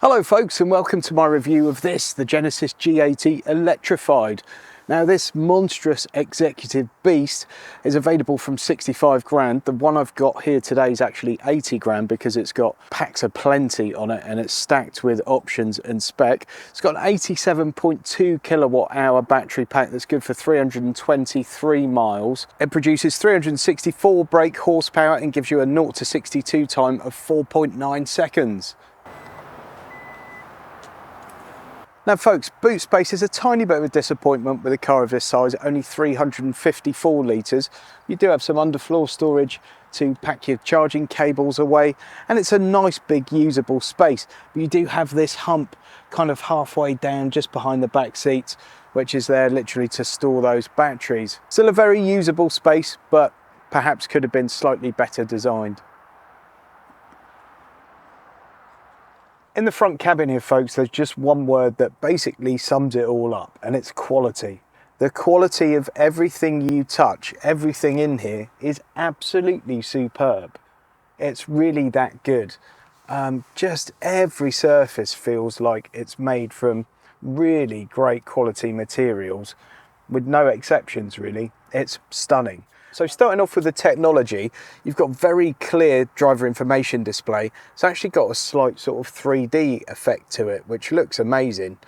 Hello folks, and welcome to my review of the Genesis G80 Electrified. Now this monstrous executive beast is available from 65 grand. The one I've got here today is actually 80 grand because it's got packs of plenty on it and it's stacked with options and spec. It's got an 87.2 kilowatt hour battery pack that's good for 323 miles. It produces 364 brake horsepower and gives you a 0 to 62 time of 4.9 seconds. Now folks, boot space is a tiny bit of a disappointment with a car of this size, only 354 litres. You do have some underfloor storage to pack your charging cables away, and it's a nice big usable space. But you do have this hump kind of halfway down just behind the back seats, which is there literally to store those batteries. Still a very usable space, but perhaps could have been slightly better designed. In the front cabin here folks, there's just one word that basically sums it all up, and it's quality. The quality of everything you touch, everything in here is absolutely superb. It's really that good. Just every surface feels like it's made from really great quality materials, with no exceptions really. It's stunning. So starting off with the technology, you've got very clear driver information display. It's actually got a slight sort of 3D effect to it, which looks amazing.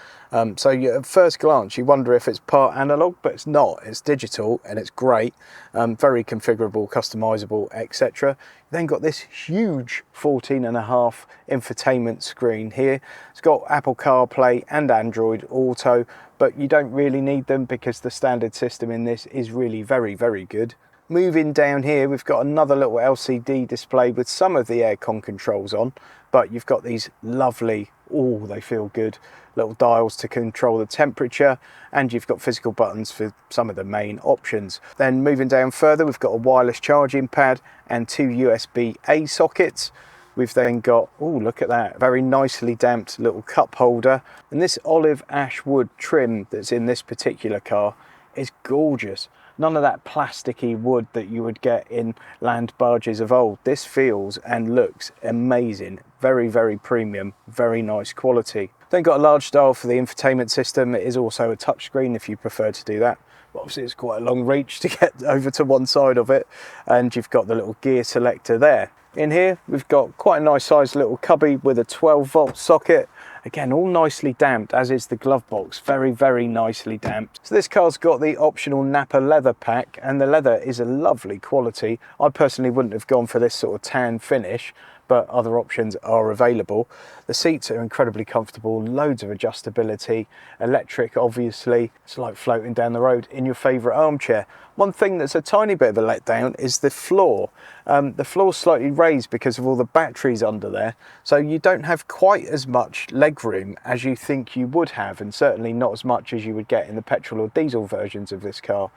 So at first glance, you wonder if it's part analog, but it's not. It's digital and it's great. Very configurable, customizable, etc. Then got this huge 14.5 infotainment screen here. It's got Apple CarPlay and Android Auto, but you don't really need them because the standard system in this is really very, very good. Moving down here, we've got another little LCD display with some of the aircon controls on, but you've got these lovely, oh, they feel good, little dials to control the temperature, and you've got physical buttons for some of the main options. Then moving down further, we've got a wireless charging pad and two USB-A sockets. We've then got, oh, look at that, very nicely damped little cup holder. And this olive ash wood trim that's in this particular car is gorgeous. None of that plasticky wood that you would get in land barges of old. This feels and looks amazing. Very, very premium, very nice quality. Then got a large dial for the infotainment system. It is also a touchscreen if you prefer to do that. But obviously it's quite a long reach to get over to one side of it. And you've got the little gear selector there. In here, we've got quite a nice sized little cubby with a 12-volt socket. Again, all nicely damped, as is the glove box. Very, very nicely damped. So this car's got the optional Napa leather pack, and the leather is a lovely quality. I personally wouldn't have gone for this sort of tan finish, but other options are available. The seats are incredibly comfortable, loads of adjustability, electric obviously. It's like floating down the road in your favourite armchair. One thing that's a tiny bit of a letdown is the floor. The floor's slightly raised because of all the batteries under there, so you don't have quite as much legroom as you think you would have, and certainly not as much as you would get in the petrol or diesel versions of this car.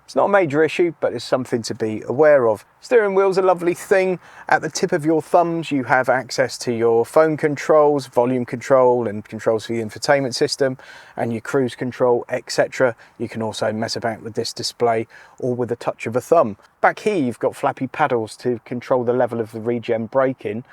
It's not a major issue, but it's something to be aware of. Steering wheel's a lovely thing. At the tip of your thumbs, you have access to your phone controls, volume control, and controls for the infotainment system, and your cruise control, etc. You can also mess about with this display, or with a touch of a thumb. Back here, you've got flappy paddles to control the level of the regen braking.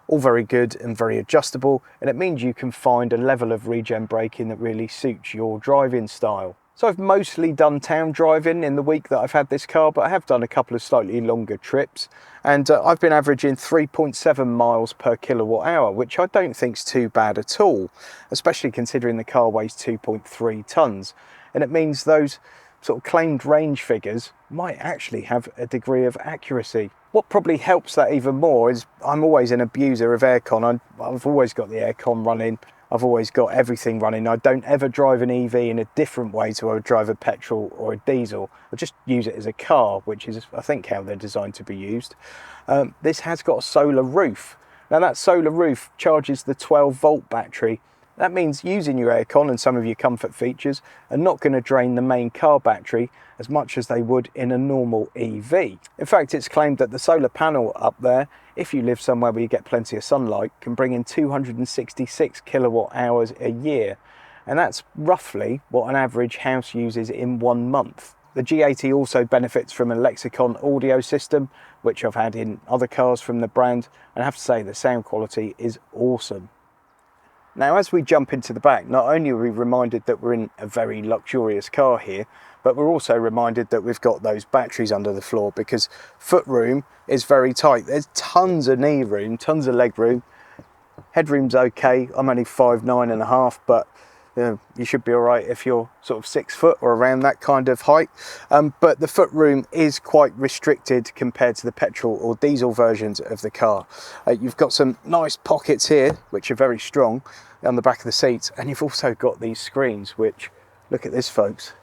All very good and very adjustable, and it means you can find a level of regen braking that really suits your driving style. So I've mostly done town driving in the week that I've had this car, but I have done a couple of slightly longer trips, and I've been averaging 3.7 miles per kilowatt hour, which I don't think is too bad at all, especially considering the car weighs 2.3 tons. And it means those sort of claimed range figures might actually have a degree of accuracy. What probably helps that even more is I'm always an abuser of aircon. I've always got the aircon running. I've always got everything running. I don't ever drive an EV in a different way to I would drive a petrol or a diesel. I just use it as a car, which is, I think, how they're designed to be used. This has got a solar roof. Now that solar roof charges the 12-volt battery. That means using your aircon and some of your comfort features are not going to drain the main car battery as much as they would in a normal EV. In fact, it's claimed that the solar panel up there, if you live somewhere where you get plenty of sunlight, can bring in 266 kilowatt hours a year. And that's roughly what an average house uses in 1 month. The G80 also benefits from a Lexicon audio system, which I've had in other cars from the brand, and I have to say the sound quality is awesome. Now, as we jump into the back, not only are we reminded that we're in a very luxurious car here, but we're also reminded that we've got those batteries under the floor, because foot room is very tight. There's tons of knee room, tons of leg room. Headroom's okay. I'm only 5'9½", but you should be all right if you're sort of 6 foot or around that kind of height. But the foot room is quite restricted compared to the petrol or diesel versions of the car. You've got some nice pockets here, which are very strong on the back of the seats, and you've also got these screens, which, look at this folks,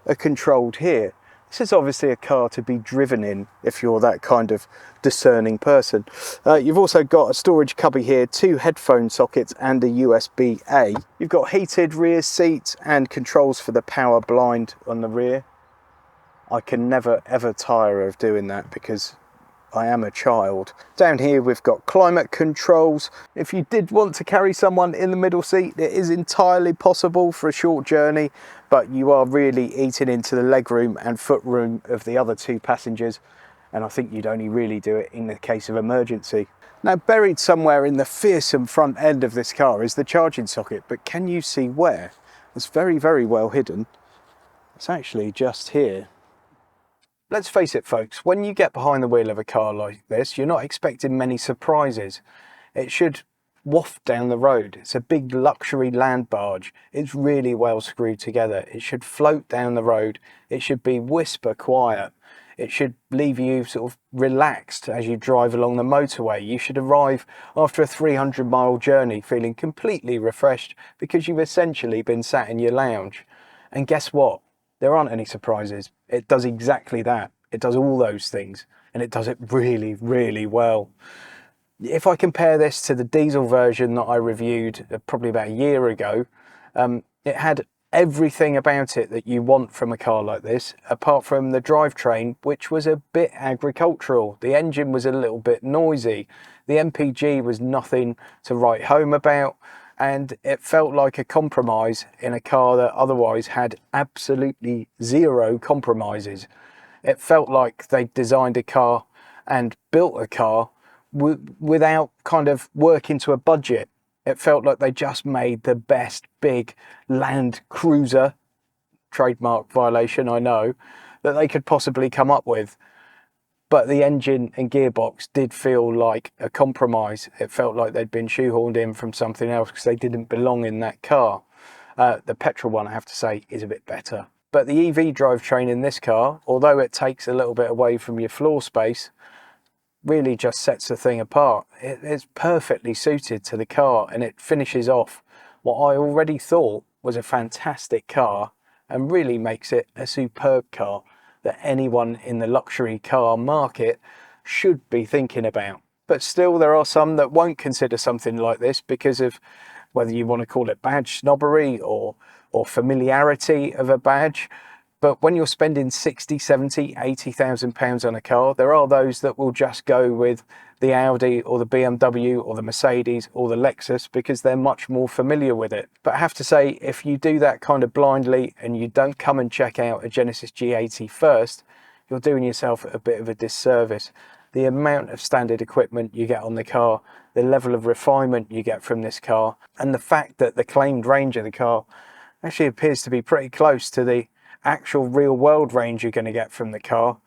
are controlled here. This is obviously a car to be driven in if you're that kind of discerning person. You've also got a storage cubby here, 2 headphone sockets and a USB-A. You've got heated rear seats and controls for the power blind on the rear. I can never ever tire of doing that because I am a child. Down here we've got climate controls. If you did want to carry someone in the middle seat, it is entirely possible for a short journey, but you are really eating into the legroom and foot room of the other 2 passengers, and I think you'd only really do it in the case of emergency. Now, buried somewhere in the fearsome front end of this car is the charging socket, but can you see where? It's very, very well hidden. It's actually just here. Let's face it folks, when you get behind the wheel of a car like this, you're not expecting many surprises. It should waft down the road. It's a big luxury land barge. It's really well screwed together. It should float down the road. It should be whisper quiet. It should leave you sort of relaxed as you drive along the motorway. You should arrive after a 300-mile journey feeling completely refreshed because you've essentially been sat in your lounge. And guess what? There aren't any surprises. It does exactly that. It does all those things, and it does it really, really well. If I compare this to the diesel version that I reviewed probably about a year ago, it had everything about it that you want from a car like this, apart from the drivetrain, which was a bit agricultural. The engine was a little bit noisy. The MPG was nothing to write home about, and it felt like a compromise in a car that otherwise had absolutely zero compromises. It felt like they designed a car and built a car without kind of working to a budget. It felt like they just made the best big Land Cruiser, trademark violation I know, that they could possibly come up with. But the engine and gearbox did feel like a compromise. It felt like they'd been shoehorned in from something else because they didn't belong in that car. The petrol one, I have to say, is a bit better. But the EV drivetrain in this car, although it takes a little bit away from your floor space, really just sets the thing apart. It's perfectly suited to the car, and it finishes off what I already thought was a fantastic car and really makes it a superb car that anyone in the luxury car market should be thinking about. But still, there are some that won't consider something like this because of whether you want to call it badge snobbery or familiarity of a badge. But when you're spending 60, 70, 80,000 pounds on a car, there are those that will just go with the Audi or the BMW or the Mercedes or the Lexus because they're much more familiar with it. But I have to say, if you do that kind of blindly and you don't come and check out a Genesis G80 first, you're doing yourself a bit of a disservice. The amount of standard equipment you get on the car, the level of refinement you get from this car, and the fact that the claimed range of the car actually appears to be pretty close to the actual real world range you're going to get from the car,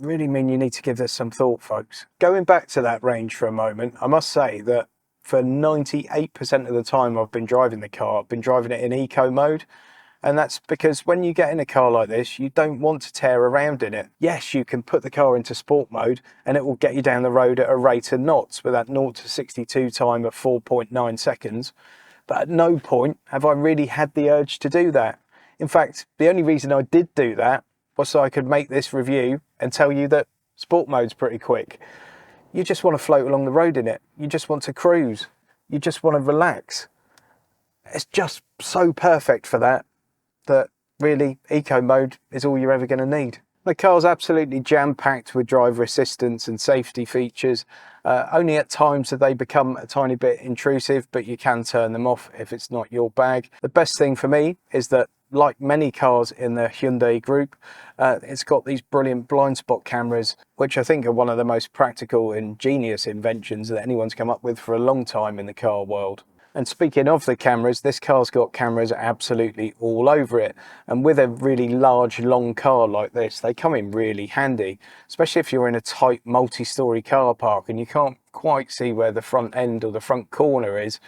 really mean you need to give this some thought, folks. Going back to that range for a moment, I must say that for 98% of the time I've been driving the car, I've been driving it in eco mode. And that's because when you get in a car like this, you don't want to tear around in it. Yes, you can put the car into sport mode and it will get you down the road at a rate of knots with that 0 to 62 time at 4.9 seconds. But at no point have I really had the urge to do that. In fact, the only reason I did do that was so I could make this review and tell you that sport mode's pretty quick. You just want to float along the road in it. You just want to cruise. You just want to relax. It's just so perfect for that, that really eco mode is all you're ever going to need. The car's absolutely jam-packed with driver assistance and safety features. Only at times do they become a tiny bit intrusive, but you can turn them off if it's not your bag. The best thing for me is that, like many cars in the Hyundai group, it's got these brilliant blind spot cameras, which I think are one of the most practical and genius inventions that anyone's come up with for a long time in the car world. And speaking of the cameras, this car's got cameras absolutely all over it. And with a really large, long car like this, they come in really handy, especially if you're in a tight multi-storey car park and you can't quite see where the front end or the front corner is.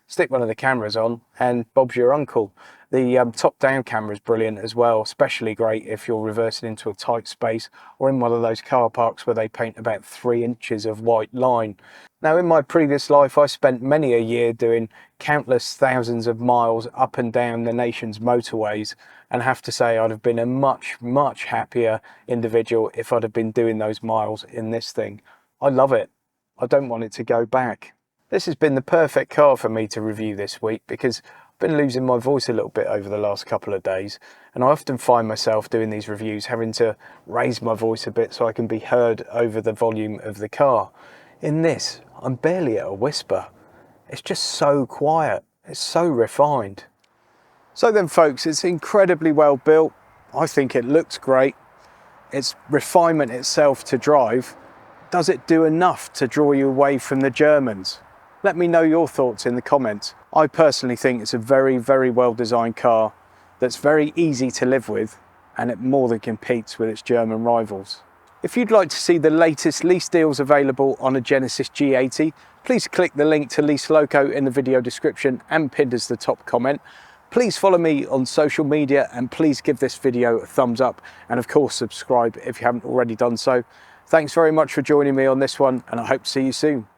Stick one of the cameras on and Bob's your uncle. The top-down camera is brilliant as well, especially great if you're reversing into a tight space or in one of those car parks where they paint about 3 inches of white line. Now, in my previous life, I spent many a year doing countless thousands of miles up and down the nation's motorways, and have to say I'd have been a much, much happier individual if I'd have been doing those miles in this thing. I love it. I don't want it to go back. This has been the perfect car for me to review this week because I've been losing my voice a little bit over the last couple of days, and I often find myself doing these reviews having to raise my voice a bit so I can be heard over the volume of the car. In this, I'm barely at a whisper. It's just so quiet. It's so refined. So then folks, it's incredibly well built. I think it looks great. Its refinement itself to drive, does it do enough to draw you away from the Germans? Let me know your thoughts in the comments. I personally think it's a very, very well designed car that's very easy to live with, and it more than competes with its German rivals. If you'd like to see the latest lease deals available on a Genesis G80, please click the link to Lease Loco in the video description and pinned as the top comment. Please follow me on social media and please give this video a thumbs up, and of course subscribe if you haven't already done so. Thanks very much for joining me on this one, and I hope to see you soon.